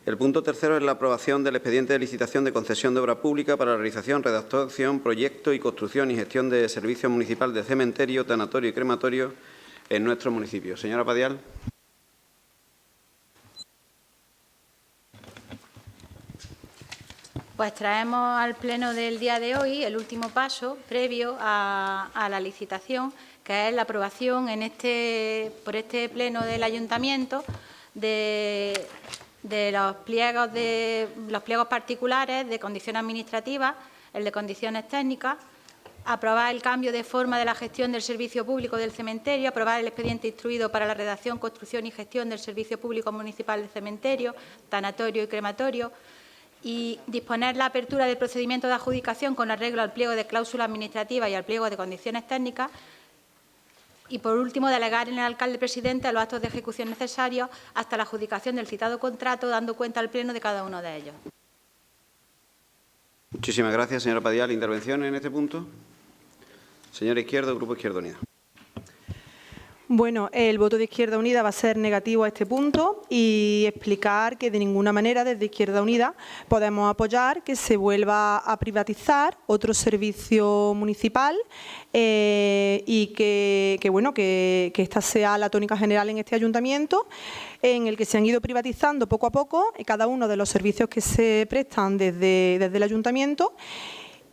El punto tercero es la aprobación del expediente de licitación de concesión de obra pública para la realización, redactación, proyecto y construcción y gestión de servicios municipal de cementerio, tanatorio y crematorio en nuestro municipio. Señora Padial. Pues traemos al pleno del día de hoy el último paso previo a la licitación, que es la aprobación por este pleno del ayuntamiento de los pliegos particulares de condiciones administrativas, el de condiciones técnicas, aprobar el cambio de forma de la gestión del servicio público del cementerio, aprobar el expediente instruido para la redacción, construcción y gestión del servicio público municipal del cementerio, tanatorio y crematorio, y disponer la apertura del procedimiento de adjudicación con arreglo al pliego de cláusula administrativa y al pliego de condiciones técnicas. Y, por último, delegar en el alcalde presidente los actos de ejecución necesarios hasta la adjudicación del citado contrato, dando cuenta al Pleno de cada uno de ellos. Muchísimas gracias, señora Padial. ¿Intervención en este punto? Señora Izquierdo, Grupo Izquierda Unida. Bueno, el voto de Izquierda Unida va a ser negativo a este punto y explicar que de ninguna manera desde Izquierda Unida podemos apoyar que se vuelva a privatizar otro servicio municipal y que esta sea la tónica general en este ayuntamiento, en el que se han ido privatizando poco a poco cada uno de los servicios que se prestan desde el ayuntamiento.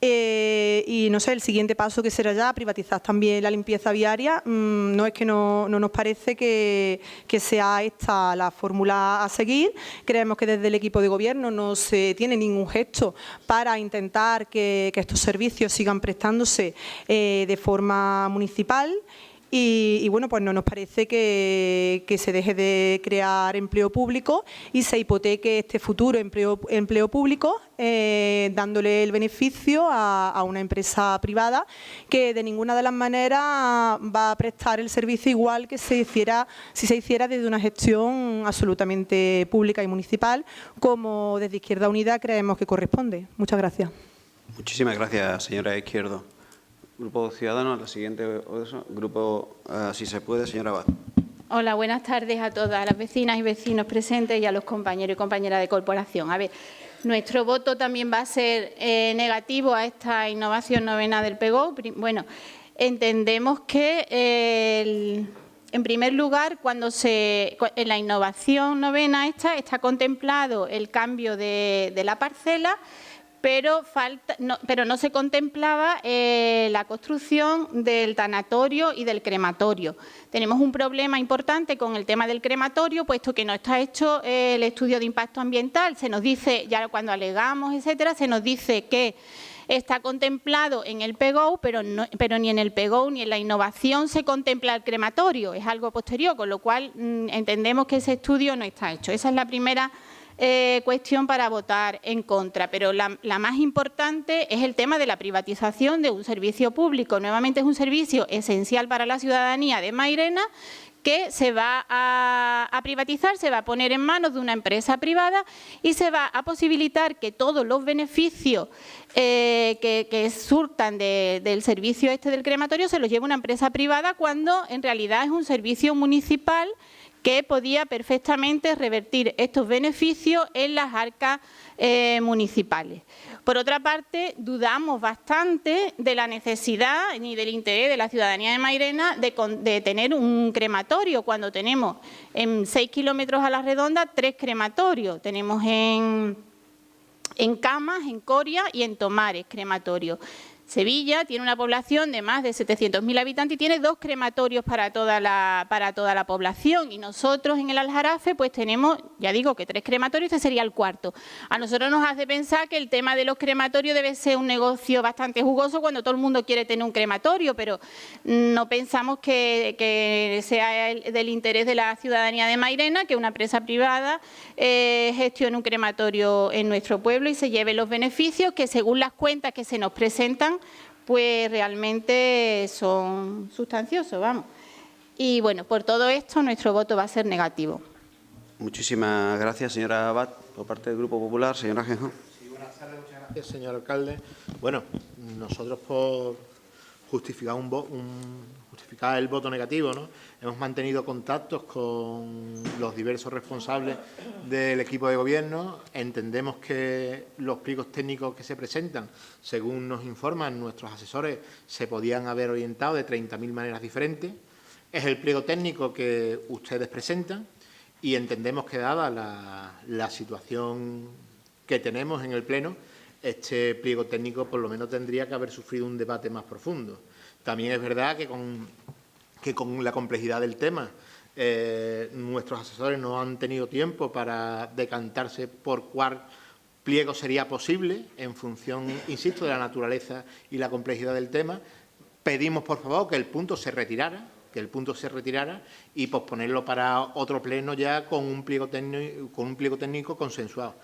Y no sé, el siguiente paso que será ya privatizar también la limpieza viaria. No es que no nos parece que sea esta la fórmula a seguir. Creemos que desde el equipo de gobierno no se tiene ningún gesto para intentar que estos servicios sigan prestándose de forma municipal. Y bueno, pues no nos parece que se deje de crear empleo público y se hipoteque este futuro empleo público dándole el beneficio a una empresa privada que de ninguna de las maneras va a prestar el servicio igual que si se hiciera desde una gestión absolutamente pública y municipal, como desde Izquierda Unida creemos que corresponde. Muchas gracias. Muchísimas gracias, señora Izquierdo. Grupo Ciudadanos, la siguiente, grupo, si se puede, señora Abad. Hola, buenas tardes a todas las vecinas y vecinos presentes y a los compañeros y compañeras de corporación. A ver, nuestro voto también va a ser negativo a esta innovación novena del PEGO. Bueno, entendemos que en primer lugar, en la innovación novena está contemplado el cambio de la parcela, pero no se contemplaba la construcción del tanatorio y del crematorio. Tenemos un problema importante con el tema del crematorio, puesto que no está hecho el estudio de impacto ambiental. Se nos dice, ya cuando alegamos, etcétera, se nos dice que está contemplado en el PEGO, pero ni en el PEGO ni en la innovación se contempla el crematorio. Es algo posterior, con lo cual entendemos que ese estudio no está hecho. Esa es la primera cuestión para votar en contra, pero la más importante es el tema de la privatización de un servicio público. Nuevamente es un servicio esencial para la ciudadanía de Mairena que se va a privatizar, se va a poner en manos de una empresa privada y se va a posibilitar que todos los beneficios que surtan del servicio del crematorio se los lleve una empresa privada, cuando en realidad es un servicio municipal que podía perfectamente revertir estos beneficios en las arcas municipales. Por otra parte, dudamos bastante de la necesidad ni del interés de la ciudadanía de Mairena de tener un crematorio, cuando tenemos en 6 kilómetros a la redonda 3 crematorios. Tenemos en Camas, en Coria y en Tomares crematorios. Sevilla tiene una población de más de 700.000 habitantes y tiene 2 crematorios para toda la población, y nosotros en el Aljarafe pues tenemos, ya digo, que 3 crematorios, este sería el cuarto. A nosotros nos hace pensar que el tema de los crematorios debe ser un negocio bastante jugoso cuando todo el mundo quiere tener un crematorio, pero no pensamos que sea del interés de la ciudadanía de Mairena que una empresa privada gestione un crematorio en nuestro pueblo y se lleve los beneficios que, según las cuentas que se nos presentan, pues realmente son sustanciosos, vamos. Y bueno, por todo esto nuestro voto va a ser negativo. Muchísimas gracias, señora Abad. Por parte del Grupo Popular, señora Genjo. Sí, buenas tardes, muchas gracias, señor alcalde. Bueno, nosotros por justificar justificar el voto negativo, ¿no? Hemos mantenido contactos con los diversos responsables del equipo de gobierno. Entendemos que los pliegos técnicos que se presentan, según nos informan nuestros asesores, se podían haber orientado de 30.000 maneras diferentes. Es el pliego técnico que ustedes presentan y entendemos que, dada la situación que tenemos en el Pleno, este pliego técnico por lo menos tendría que haber sufrido un debate más profundo. También es verdad que con la complejidad del tema, nuestros asesores no han tenido tiempo para decantarse por cuál pliego sería posible en función, insisto, de la naturaleza y la complejidad del tema. Pedimos, por favor, que el punto se retirara, y posponerlo para otro pleno ya con un pliego técnico consensuado.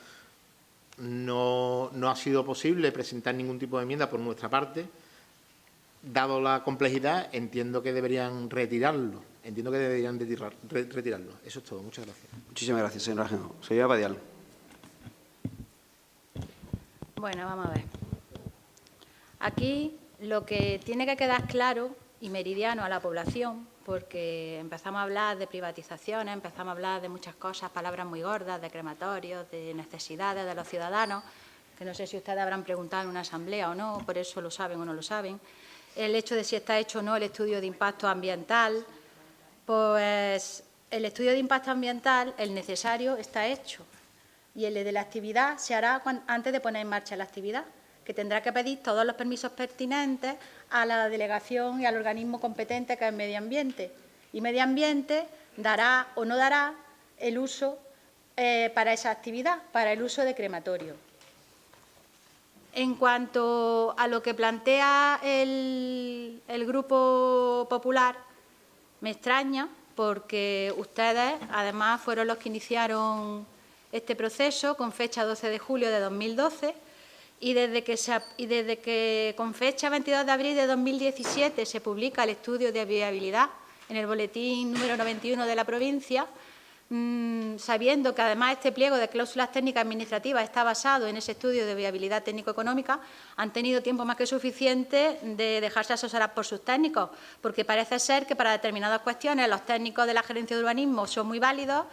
No ha sido posible presentar ningún tipo de enmienda por nuestra parte. Dado la complejidad, entiendo que deberían retirarlo. Eso es todo. Muchas gracias. Muchísimas gracias, señor Ajenjo. Señora Badial. Bueno, vamos a ver. Aquí lo que tiene que quedar claro y meridiano a la población, porque empezamos a hablar de privatizaciones, empezamos a hablar de muchas cosas, palabras muy gordas, de crematorios, de necesidades de los ciudadanos, que no sé si ustedes habrán preguntado en una asamblea o no, por eso lo saben o no lo saben. El hecho de si está hecho o no el estudio de impacto ambiental, pues el estudio de impacto ambiental, el necesario, está hecho. Y el de la actividad se hará antes de poner en marcha la actividad, que tendrá que pedir todos los permisos pertinentes a la delegación y al organismo competente, que es Medio Ambiente. Y Medio Ambiente dará o no dará el uso para esa actividad, para el uso de crematorio. En cuanto a lo que plantea el Grupo Popular, me extraña porque ustedes, además, fueron los que iniciaron este proceso con fecha 12 de julio de 2012 y desde que con fecha 22 de abril de 2017 se publica el estudio de viabilidad en el boletín número 91 de la provincia, sabiendo que además este pliego de cláusulas técnicas administrativas está basado en ese estudio de viabilidad técnico-económica, han tenido tiempo más que suficiente de dejarse asesorar por sus técnicos, porque parece ser que para determinadas cuestiones los técnicos de la Gerencia de Urbanismo son muy válidos,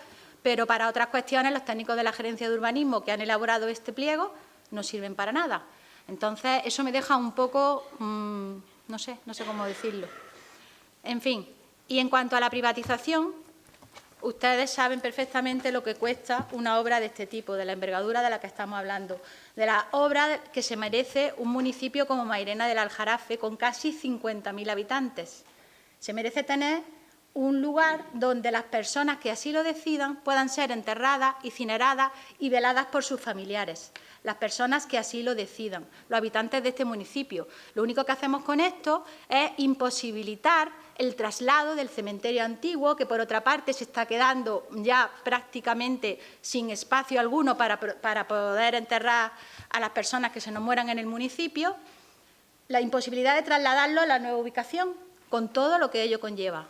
pero para otras cuestiones los técnicos de la Gerencia de Urbanismo que han elaborado este pliego no sirven para nada. Entonces, eso me deja un poco, no sé cómo decirlo. En fin, y en cuanto a la privatización, ustedes saben perfectamente lo que cuesta una obra de este tipo, de la envergadura de la que estamos hablando, de la obra que se merece un municipio como Mairena del Aljarafe, con casi 50.000 habitantes. Se merece tener un lugar donde las personas que así lo decidan puedan ser enterradas, incineradas y veladas por sus familiares. Las personas que así lo decidan, los habitantes de este municipio. Lo único que hacemos con esto es imposibilitar el traslado del cementerio antiguo, que por otra parte se está quedando ya prácticamente sin espacio alguno para poder enterrar a las personas que se nos mueran en el municipio, la imposibilidad de trasladarlo a la nueva ubicación, con todo lo que ello conlleva.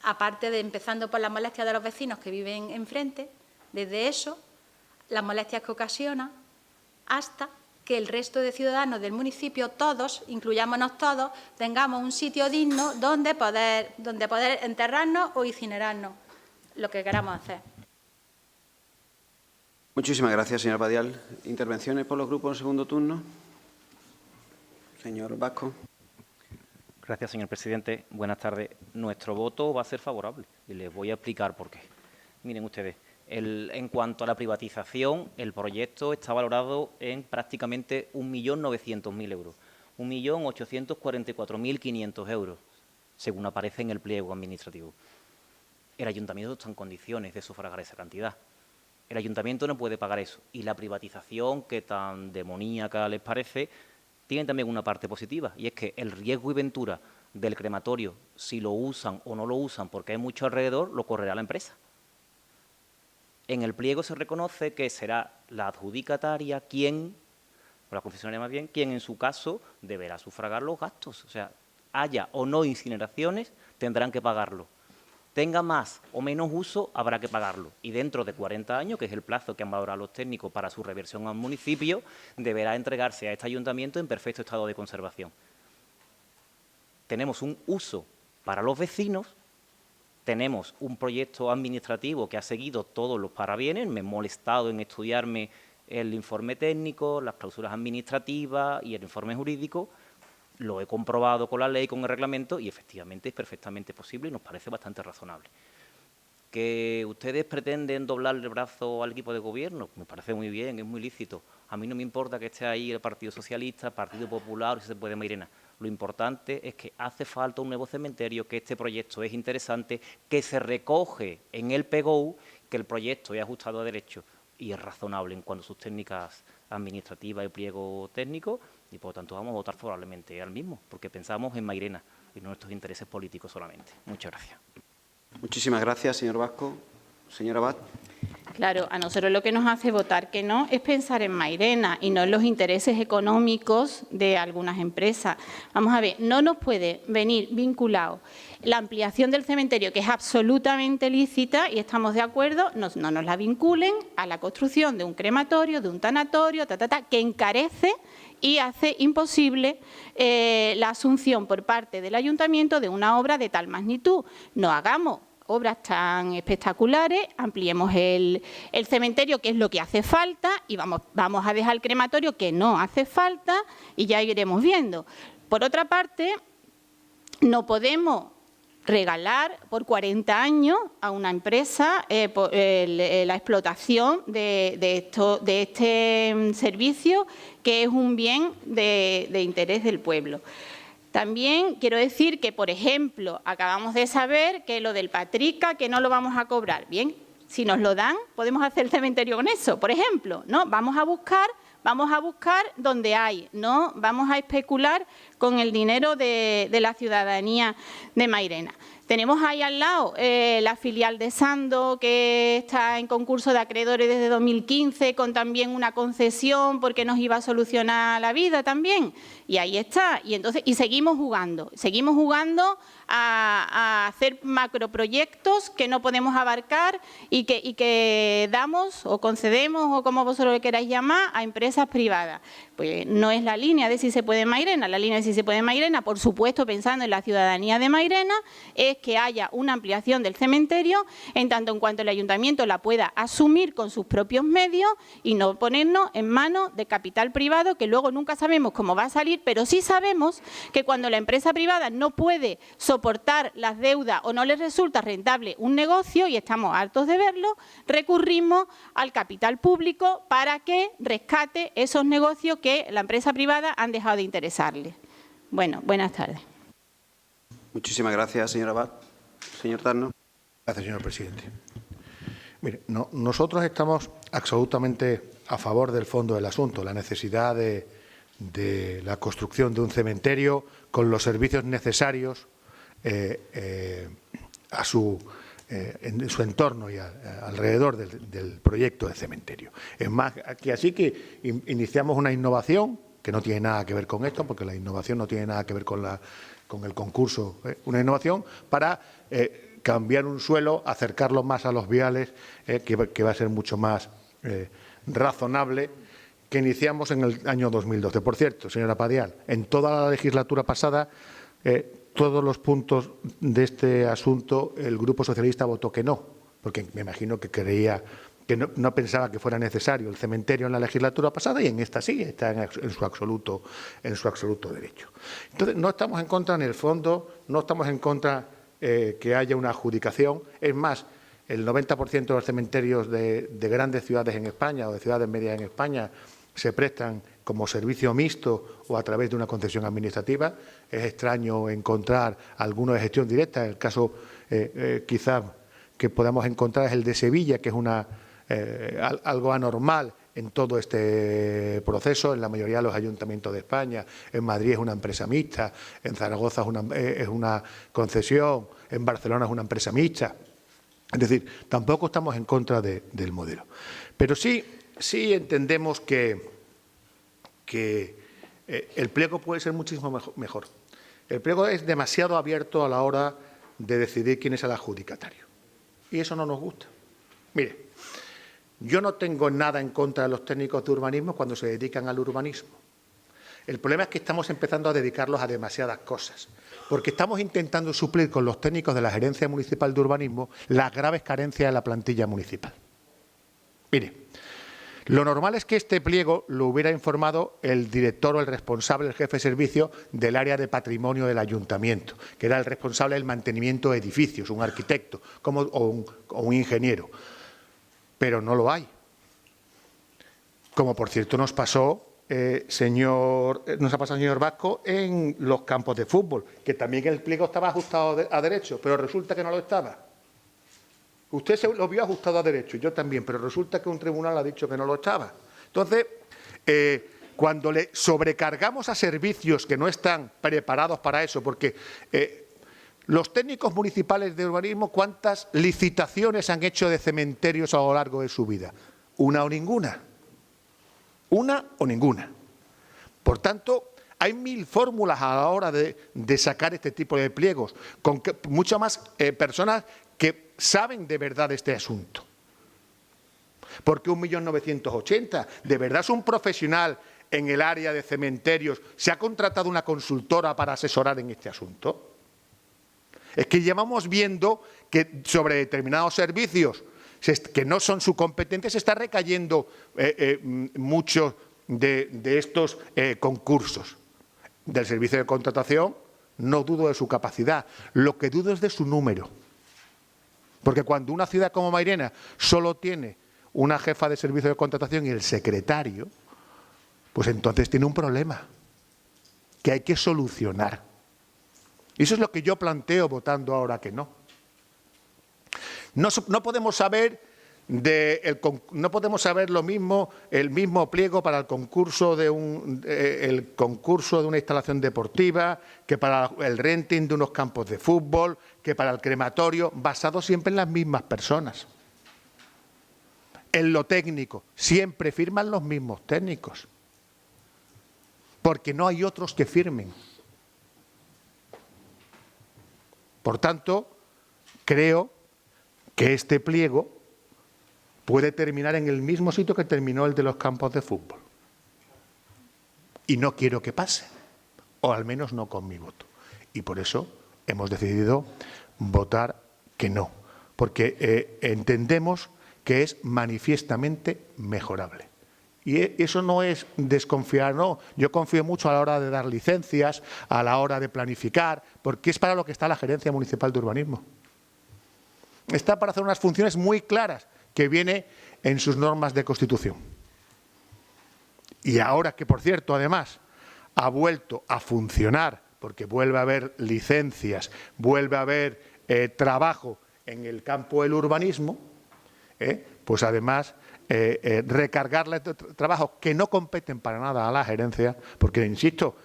Aparte de empezando por las molestias de los vecinos que viven enfrente, desde eso, las molestias que ocasiona, hasta que el resto de ciudadanos del municipio, todos, incluyámonos todos, tengamos un sitio digno donde poder enterrarnos o incinerarnos, lo que queramos hacer. Muchísimas gracias, señora Badial. ¿Intervenciones por los grupos en segundo turno? Señor Vasco. Gracias, señor presidente. Buenas tardes. Nuestro voto va a ser favorable y les voy a explicar por qué. Miren ustedes, en cuanto a la privatización, el proyecto está valorado en prácticamente 1.900.000 euros, 1.844.500 euros, según aparece en el pliego administrativo. El ayuntamiento está en condiciones de sufragar esa cantidad. El ayuntamiento no puede pagar eso. Y la privatización, que tan demoníaca les parece, tiene también una parte positiva, y es que el riesgo y ventura del crematorio, si lo usan o no lo usan porque hay mucho alrededor, lo correrá la empresa. En el pliego se reconoce que será la adjudicataria quien, o la concesionaria más bien, quien en su caso deberá sufragar los gastos. O sea, haya o no incineraciones, tendrán que pagarlo. Tenga más o menos uso, habrá que pagarlo. Y dentro de 40 años, que es el plazo que han valorado los técnicos para su reversión al municipio, deberá entregarse a este ayuntamiento en perfecto estado de conservación. Tenemos un uso Para los vecinos tenemos un proyecto administrativo que ha seguido todos los parabienes. Me he molestado en estudiarme el informe técnico, las cláusulas administrativas y el informe jurídico. Lo he comprobado con la ley, con el reglamento, y efectivamente es perfectamente posible y nos parece bastante razonable. ¿Que ustedes pretenden doblar el brazo al equipo de gobierno? Me parece muy bien, es muy lícito. A mí no me importa que esté ahí el Partido Socialista, el Partido Popular, o si se puede Mairena. Lo importante es que hace falta un nuevo cementerio, que este proyecto es interesante, que se recoge en el PGOU, que el proyecto es ajustado a derecho y es razonable en cuanto a sus técnicas administrativas y pliego técnico, y por lo tanto vamos a votar favorablemente al mismo, porque pensamos en Mairena y no en nuestros intereses políticos solamente. Muchas gracias. Muchísimas gracias, señor Vasco. Señora Abad. Claro, a nosotros lo que nos hace votar que no es pensar en Mairena y no en los intereses económicos de algunas empresas. Vamos a ver, no nos puede venir vinculado la ampliación del cementerio, que es absolutamente lícita y estamos de acuerdo, no nos la vinculen a la construcción de un crematorio, de un tanatorio, que encarece y hace imposible la asunción por parte del ayuntamiento de una obra de tal magnitud. No hagamos obras tan espectaculares, ampliemos el cementerio, que es lo que hace falta, y vamos a dejar el crematorio, que no hace falta, y ya iremos viendo. Por otra parte, no podemos regalar por 40 años a una empresa la explotación de este servicio, que es un bien de interés del pueblo. También quiero decir que, por ejemplo, acabamos de saber que lo del Patrica, que no lo vamos a cobrar. Bien, si nos lo dan, podemos hacer el cementerio con eso, por ejemplo, ¿no? Vamos a buscar donde hay, no vamos a especular con el dinero de la ciudadanía de Mairena. Tenemos ahí al lado la filial de Sando, que está en concurso de acreedores desde 2015, con también una concesión porque nos iba a solucionar la vida también. Y ahí está. Y entonces seguimos jugando a hacer macroproyectos que no podemos abarcar y que damos o concedemos, o como vosotros le queráis llamar, a empresas privadas. Pues no es la línea de Si se puede en Mairena. La línea de Si se puede en Mairena, por supuesto, pensando en la ciudadanía de Mairena, es que haya una ampliación del cementerio, en tanto en cuanto el ayuntamiento la pueda asumir con sus propios medios y no ponernos en manos de capital privado, que luego nunca sabemos cómo va a salir, pero sí sabemos que cuando la empresa privada no puede soportar las deudas o no les resulta rentable un negocio, y estamos hartos de verlo, recurrimos al capital público para que rescate esos negocios que la empresa privada han dejado de interesarle. Bueno, buenas tardes. Muchísimas gracias, señora Abad. Señor Tarno. Gracias, señor presidente. Mire, nosotros estamos absolutamente a favor del fondo del asunto, la necesidad de la construcción de un cementerio con los servicios necesarios en su entorno y alrededor del proyecto de cementerio. Es más, así que iniciamos una innovación que no tiene nada que ver con esto, porque la innovación no tiene nada que ver con el concurso, una innovación para cambiar un suelo, acercarlo más a los viales, que va a ser mucho más razonable, que iniciamos en el año 2012. Por cierto, señora Padial, en toda la legislatura pasada, todos los puntos de este asunto el Grupo Socialista votó que no, porque me imagino que creía que no pensaba que fuera necesario el cementerio en la legislatura pasada, y en esta sí, está en su absoluto derecho. Entonces, no estamos en contra en el fondo, no estamos en contra que haya una adjudicación. Es más, el 90% de los cementerios de grandes ciudades en España o de ciudades medias en España se prestan como servicio mixto o a través de una concesión administrativa. Es extraño encontrar alguno de gestión directa. El caso quizás que podamos encontrar es el de Sevilla, que es algo anormal en todo este proceso. En la mayoría de los ayuntamientos de España, en Madrid es una empresa mixta, en Zaragoza es una concesión, en Barcelona es una empresa mixta. Es decir, tampoco estamos en contra del modelo. Pero sí entendemos que el pliego puede ser muchísimo mejor. El pliego es demasiado abierto a la hora de decidir quién es el adjudicatario. Y eso no nos gusta. Mire, yo no tengo nada en contra de los técnicos de urbanismo cuando se dedican al urbanismo. El problema es que estamos empezando a dedicarlos a demasiadas cosas, porque estamos intentando suplir con los técnicos de la Gerencia Municipal de Urbanismo las graves carencias de la plantilla municipal. Mire, lo normal es que este pliego lo hubiera informado el director o el responsable, el jefe de servicio del área de patrimonio del ayuntamiento, que era el responsable del mantenimiento de edificios, un arquitecto o un ingeniero. Pero no lo hay. Como por cierto nos ha pasado, señor Vasco, en los campos de fútbol, que también el pliego estaba ajustado a derecho, pero resulta que no lo estaba. Usted se lo vio ajustado a derecho, yo también, pero resulta que un tribunal ha dicho que no lo estaba. Entonces, cuando le sobrecargamos a servicios que no están preparados para eso, porque los técnicos municipales de urbanismo, ¿cuántas licitaciones han hecho de cementerios a lo largo de su vida? ¿Una o ninguna? Una o ninguna. Por tanto, hay 1000 fórmulas a la hora de sacar este tipo de pliegos, con muchas más personas que saben de verdad este asunto. Porque 1.980.000, ¿de verdad es un profesional en el área de cementerios? ¿Se ha contratado una consultora para asesorar en este asunto? Es que llevamos viendo que sobre determinados servicios que no son su competencia se está recayendo muchos de estos concursos. Del servicio de contratación no dudo de su capacidad, lo que dudo es de su número. Porque cuando una ciudad como Mairena solo tiene una jefa de servicio de contratación y el secretario, pues entonces tiene un problema que hay que solucionar. Y eso es lo que yo planteo votando ahora que no. No podemos saber lo mismo, el mismo pliego para el concurso de una instalación deportiva, que para el renting de unos campos de fútbol, que para el crematorio, basado siempre en las mismas personas. En lo técnico, siempre firman los mismos técnicos, porque no hay otros que firmen. Por tanto, creo que este pliego puede terminar en el mismo sitio que terminó el de los campos de fútbol. Y no quiero que pase, o al menos no con mi voto. Y por eso hemos decidido votar que no, porque entendemos que es manifiestamente mejorable. Y eso no es desconfiar, no. Yo confío mucho a la hora de dar licencias, a la hora de planificar, porque es para lo que está la Gerencia Municipal de Urbanismo. Está para hacer unas funciones muy claras que viene en sus normas de Constitución. Y ahora que, por cierto, además, ha vuelto a funcionar, porque vuelve a haber licencias, vuelve a haber trabajo en el campo del urbanismo, pues además recargarle trabajos que no competen para nada a la gerencia, porque, insisto,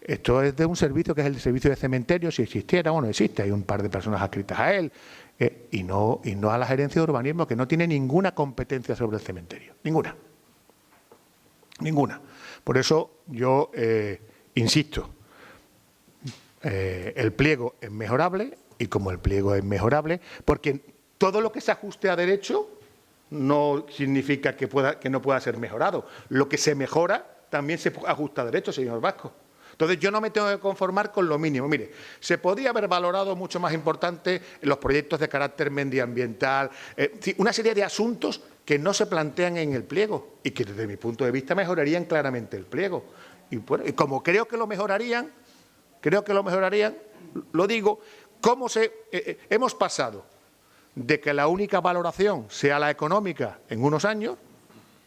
esto es de un servicio que es el servicio de cementerio, si existiera, bueno, existe, hay un par de personas adscritas a él, y no a la gerencia de urbanismo, que no tiene ninguna competencia sobre el cementerio, ninguna. Por eso yo insisto, el pliego es mejorable, y como el pliego es mejorable, porque todo lo que se ajuste a derecho no significa que no pueda ser mejorado. Lo que se mejora también se ajusta a derecho, señor Vasco. Entonces, yo no me tengo que conformar con lo mínimo. Mire, se podría haber valorado mucho más importante los proyectos de carácter medioambiental, una serie de asuntos que no se plantean en el pliego y que, desde mi punto de vista, mejorarían claramente el pliego. Y como creo que lo mejorarían, lo digo, hemos pasado de que la única valoración sea la económica en unos años,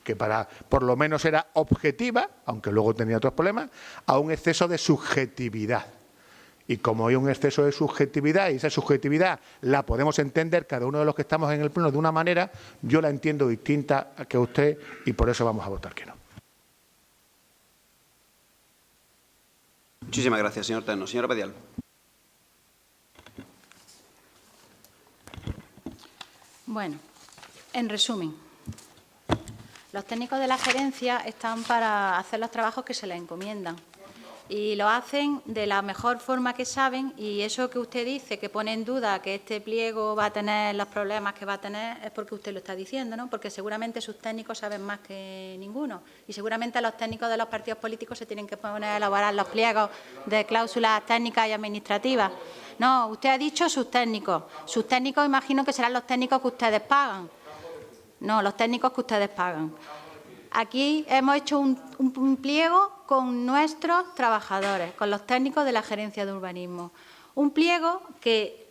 que por lo menos era objetiva, aunque luego tenía otros problemas, a un exceso de subjetividad. Y como hay un exceso de subjetividad, y esa subjetividad la podemos entender cada uno de los que estamos en el pleno de una manera, yo la entiendo distinta que usted, y por eso vamos a votar que no. Muchísimas gracias, señor Teno. Señora Pedial. Bueno, en resumen, los técnicos de la gerencia están para hacer los trabajos que se les encomiendan. y lo hacen de la mejor forma que saben, y eso que usted dice, que pone en duda que este pliego va a tener los problemas que va a tener, es porque usted lo está diciendo, ¿no? Porque seguramente sus técnicos saben más que ninguno, y seguramente los técnicos de los partidos políticos se tienen que poner a elaborar los pliegos de cláusulas técnicas y administrativas. No, usted ha dicho sus técnicos. Sus técnicos imagino que serán los técnicos que ustedes pagan. No, los técnicos que ustedes pagan. Aquí hemos hecho un pliego con nuestros trabajadores, con los técnicos de la Gerencia de Urbanismo. Un pliego que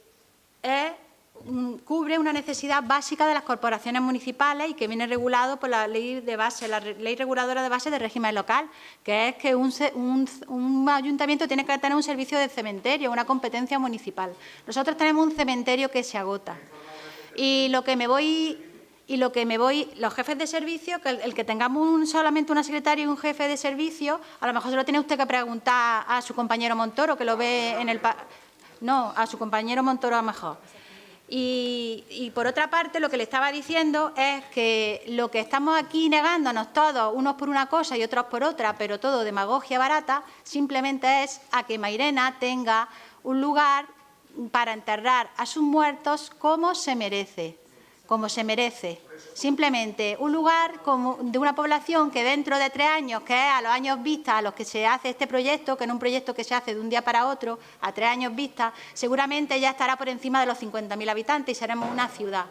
cubre una necesidad básica de las corporaciones municipales y que viene regulado por la ley de base, la ley reguladora de base del régimen local, que es que un ayuntamiento tiene que tener un servicio de cementerio, una competencia municipal. Nosotros tenemos un cementerio que se agota. Los jefes de servicio, que el que tengamos solamente una secretaria y un jefe de servicio, a lo mejor se lo tiene usted que preguntar a su compañero Montoro, que lo ve en el... No, a su compañero Montoro a lo mejor. Y por otra parte, lo que le estaba diciendo es que lo que estamos aquí negándonos todos, unos por una cosa y otros por otra, pero todo demagogia barata, simplemente es a que Mairena tenga un lugar para enterrar a sus muertos como se merece. Como se merece. Simplemente un lugar de una población que dentro de 3 años, que es a los años vista a los que se hace este proyecto, que no es un proyecto que se hace de un día para otro, a 3 años vista, seguramente ya estará por encima de los 50.000 habitantes y seremos una ciudad.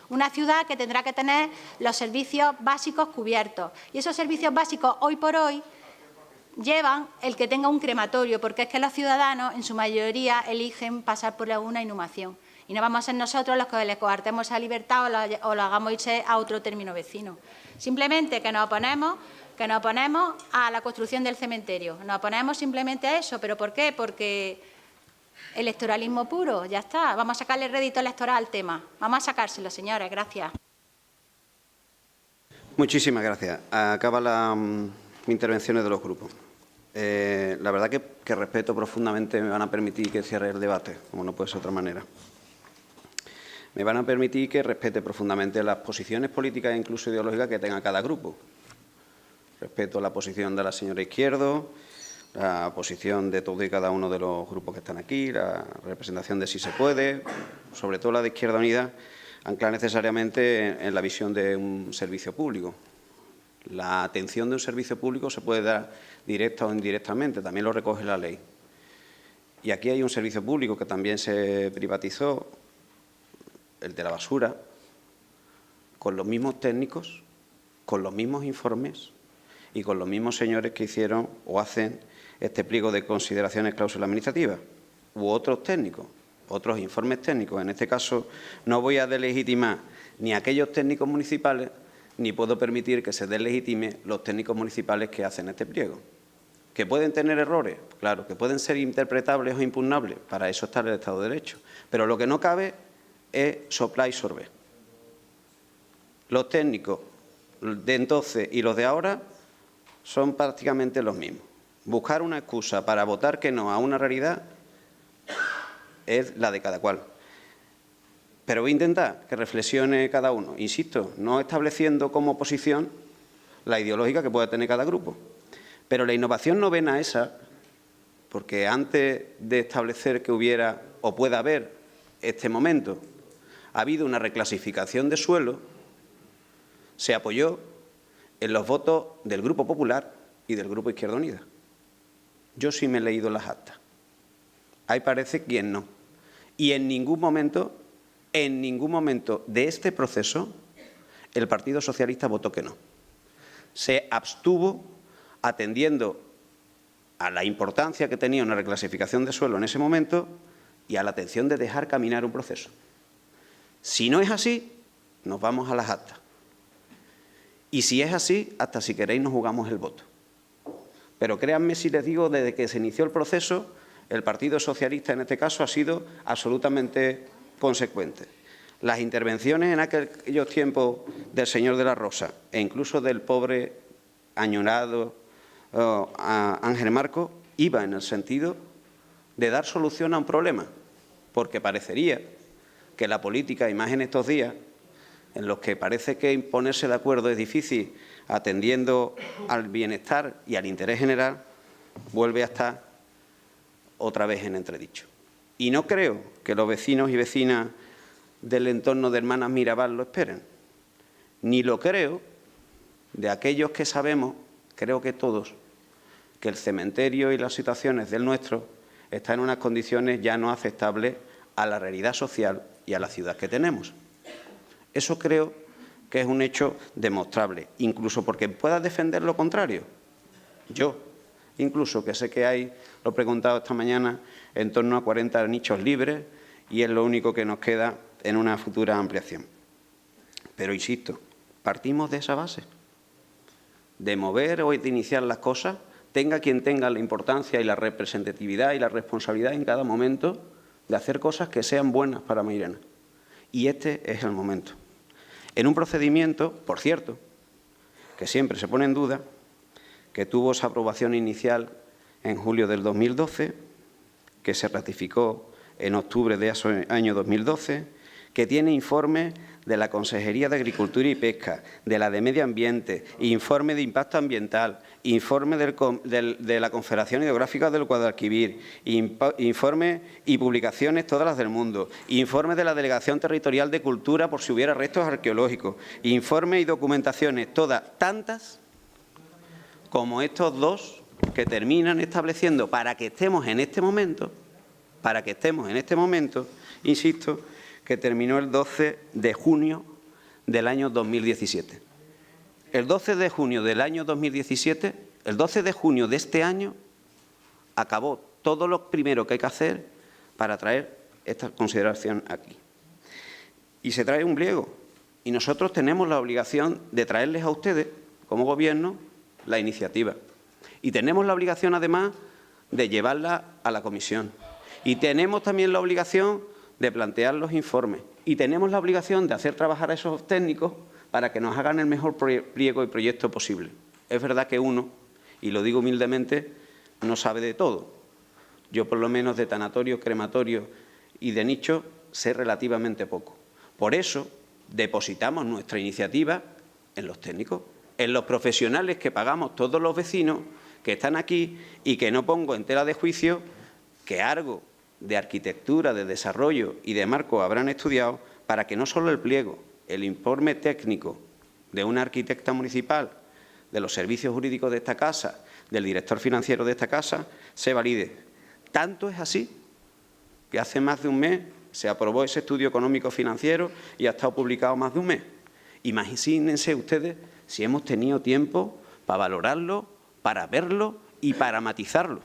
Una ciudad que tendrá que tener los servicios básicos cubiertos. Y esos servicios básicos, hoy por hoy, llevan el que tenga un crematorio, porque es que los ciudadanos, en su mayoría, eligen pasar por una inhumación. Y no vamos a ser nosotros los que le coartemos esa libertad o lo hagamos irse a otro término vecino. Simplemente que nos oponemos a la construcción del cementerio. Nos oponemos simplemente a eso. ¿Pero por qué? Porque electoralismo puro, ya está. Vamos a sacarle rédito electoral al tema. Vamos a sacárselo, señores. Gracias. Muchísimas gracias. Acaban las intervenciones de los grupos. La verdad que respeto profundamente, me van a permitir que cierre el debate, como no puede ser de otra manera. Me van a permitir que respete profundamente las posiciones políticas e incluso ideológicas que tenga cada grupo. Respeto la posición de la señora Izquierdo, la posición de todos y cada uno de los grupos que están aquí, la representación de Si se puede, sobre todo la de Izquierda Unida, ancla necesariamente en la visión de un servicio público. La atención de un servicio público se puede dar directa o indirectamente, también lo recoge la ley. Y aquí hay un servicio público que también se privatizó, el de la basura, con los mismos técnicos, con los mismos informes y con los mismos señores que hicieron o hacen este pliego de consideraciones cláusulas administrativas, u otros técnicos, otros informes técnicos. En este caso no voy a delegitimar ni a aquellos técnicos municipales, ni puedo permitir que se deslegitime los técnicos municipales que hacen este pliego. ¿Que pueden tener errores? Claro, que pueden ser interpretables o impugnables, para eso está el Estado de Derecho. Pero lo que no cabe es soplar y sorber. Los técnicos de entonces y los de ahora son prácticamente los mismos. Buscar una excusa para votar que no a una realidad es la de cada cual. Pero voy a intentar que reflexione cada uno, insisto, no estableciendo como posición la ideológica que pueda tener cada grupo. Pero la innovación novena esa, porque antes de establecer que hubiera o pueda haber este momento, ha habido una reclasificación de suelo, se apoyó en los votos del Grupo Popular y del Grupo Izquierda Unida. Yo sí me he leído las actas. Ahí parece quien no. Y en ningún momento de este proceso el Partido Socialista votó que no. Se abstuvo atendiendo a la importancia que tenía una reclasificación de suelo en ese momento y a la atención de dejar caminar un proceso. Si no es así, nos vamos a las actas. Y si es así, hasta si queréis nos jugamos el voto. Pero créanme si les digo, desde que se inició el proceso, el Partido Socialista en este caso ha sido absolutamente consecuente. Las intervenciones en aquellos tiempos del señor de la Rosa e incluso del pobre añorado Ángel Marcos iba en el sentido de dar solución a un problema, porque parecería que la política, y más en estos días, en los que parece que ponerse de acuerdo es difícil, atendiendo al bienestar y al interés general, vuelve a estar otra vez en entredicho. Y no creo que los vecinos y vecinas del entorno de Hermanas Mirabal lo esperen. Ni lo creo de aquellos que sabemos, creo que todos, que el cementerio y las situaciones del nuestro están en unas condiciones ya no aceptables a la realidad social y a la ciudad que tenemos. Eso creo que es un hecho demostrable, incluso porque pueda defender lo contrario. Yo, incluso, que sé que hay, lo he preguntado esta mañana, en torno a 40 nichos libres y es lo único que nos queda en una futura ampliación. Pero, insisto, partimos de esa base, de mover o de iniciar las cosas, tenga quien tenga la importancia y la representatividad y la responsabilidad en cada momento de hacer cosas que sean buenas para Mairena. Y este es el momento. En un procedimiento, por cierto, que siempre se pone en duda, que tuvo esa aprobación inicial en julio del 2012, que se ratificó en octubre de ese año 2012, que tiene informes de la Consejería de Agricultura y Pesca, de la de Medio Ambiente, informe de impacto ambiental, informe de la Confederación Hidrográfica del Guadalquivir, informe y publicaciones todas las del mundo, informe de la Delegación Territorial de Cultura por si hubiera restos arqueológicos, informes y documentaciones, todas tantas como estos dos que terminan estableciendo para que estemos en este momento, insisto, que terminó el 12 de junio del año 2017. El 12 de junio del año 2017, el 12 de junio de este año, acabó todo lo primero que hay que hacer para traer esta consideración aquí. Y se trae un pliego. Y nosotros tenemos la obligación de traerles a ustedes, como Gobierno, la iniciativa. Y tenemos la obligación, además, de llevarla a la comisión. Y tenemos también la obligación de plantear los informes. Y tenemos la obligación de hacer trabajar a esos técnicos para que nos hagan el mejor pliego y proyecto posible. Es verdad que uno, y lo digo humildemente, no sabe de todo. Yo, por lo menos, de tanatorio, crematorio y de nicho, sé relativamente poco. Por eso, depositamos nuestra iniciativa en los técnicos, en los profesionales que pagamos todos los vecinos que están aquí y que no pongo en tela de juicio que algo de arquitectura, de desarrollo y de marco habrán estudiado para que no solo el pliego, el informe técnico de una arquitecta municipal, de los servicios jurídicos de esta casa, del director financiero de esta casa, se valide. Tanto es así que hace más de un mes se aprobó ese estudio económico financiero y ha estado publicado más de un mes. Imagínense ustedes si hemos tenido tiempo para valorarlo, para verlo y para matizarlo.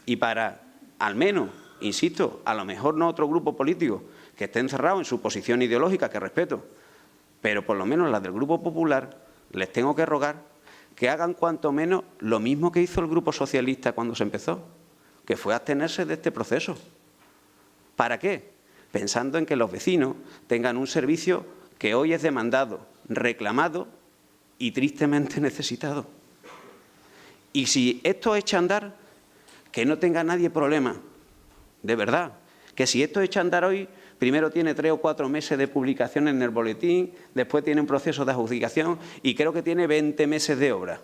Y para, al menos, insisto, a lo mejor no otro grupo político que esté encerrado en su posición ideológica, que respeto, pero por lo menos las del Grupo Popular, les tengo que rogar que hagan cuanto menos lo mismo que hizo el Grupo Socialista cuando se empezó, que fue abstenerse de este proceso. ¿Para qué? Pensando en que los vecinos tengan un servicio que hoy es demandado, reclamado y tristemente necesitado. Y si esto echa a andar, que no tenga nadie problema, de verdad, que si esto echa a andar hoy, primero tiene 3 o 4 meses de publicación en el boletín, después tiene un proceso de adjudicación y creo que tiene 20 meses de obra.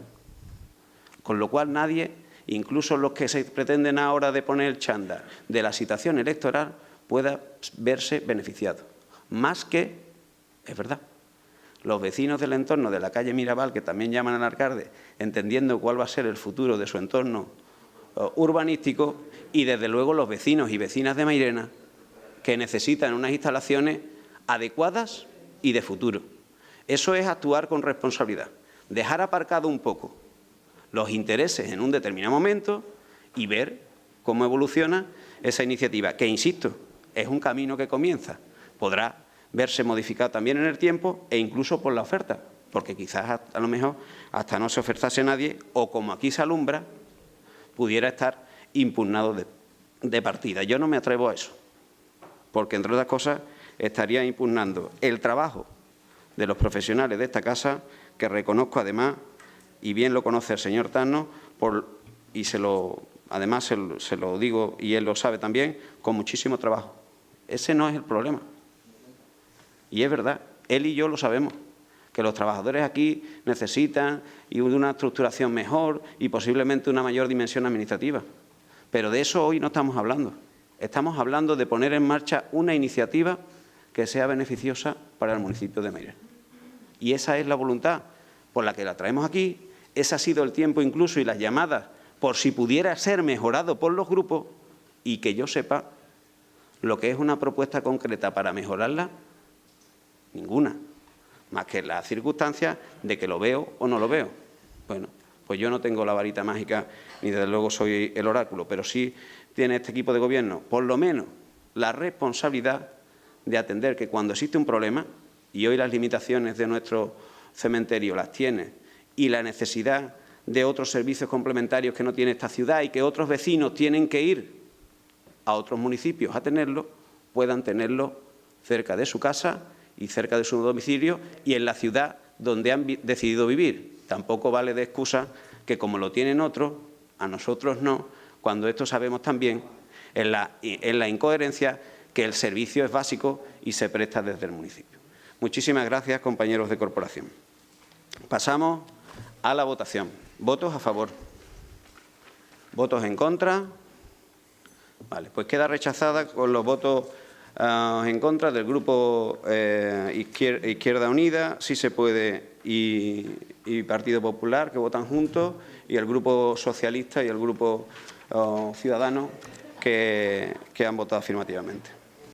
Con lo cual nadie, incluso los que se pretenden ahora de poner el chándal de la situación electoral, pueda verse beneficiado. Más que, es verdad, los vecinos del entorno de la calle Mirabal, que también llaman al alcalde, entendiendo cuál va a ser el futuro de su entorno urbanístico, y desde luego los vecinos y vecinas de Mairena, que necesitan unas instalaciones adecuadas y de futuro. Eso es actuar con responsabilidad, dejar aparcado un poco los intereses en un determinado momento y ver cómo evoluciona esa iniciativa, que, insisto, es un camino que comienza. Podrá verse modificado también en el tiempo e incluso por la oferta, porque quizás a lo mejor hasta no se ofertase nadie o, como aquí se alumbra, pudiera estar impugnado de partida. Yo no me atrevo a eso, porque, entre otras cosas, estaría impugnando el trabajo de los profesionales de esta casa, que reconozco además, y bien lo conoce el señor Tano, y además se lo digo y él lo sabe también, con muchísimo trabajo. Ese no es el problema. Y es verdad, él y yo lo sabemos, que los trabajadores aquí necesitan y una estructuración mejor y posiblemente una mayor dimensión administrativa. Pero de eso hoy no estamos hablando. Estamos hablando de poner en marcha una iniciativa que sea beneficiosa para el municipio de Meirén. Y esa es la voluntad por la que la traemos aquí. Ese ha sido el tiempo incluso y las llamadas por si pudiera ser mejorado por los grupos y que yo sepa lo que es una propuesta concreta para mejorarla, ninguna, más que las circunstancias de que lo veo o no lo veo. Bueno, pues yo no tengo la varita mágica ni desde luego soy el oráculo, pero sí tiene este equipo de gobierno por lo menos la responsabilidad de atender que cuando existe un problema, y hoy las limitaciones de nuestro cementerio las tiene, y la necesidad de otros servicios complementarios que no tiene esta ciudad y que otros vecinos tienen que ir a otros municipios a tenerlo, puedan tenerlo cerca de su casa y cerca de su domicilio y en la ciudad donde han decidido vivir. Tampoco vale de excusa que como lo tienen otros, a nosotros no, cuando esto sabemos también en la incoherencia que el servicio es básico y se presta desde el municipio. Muchísimas gracias, compañeros de corporación. Pasamos a la votación. ¿Votos a favor? ¿Votos en contra? Vale, pues queda rechazada con los votos en contra del Grupo Izquierda Unida, Sí se puede, y Partido Popular, que votan juntos, y el Grupo Socialista y el Grupo Ciudadanos, que han votado afirmativamente.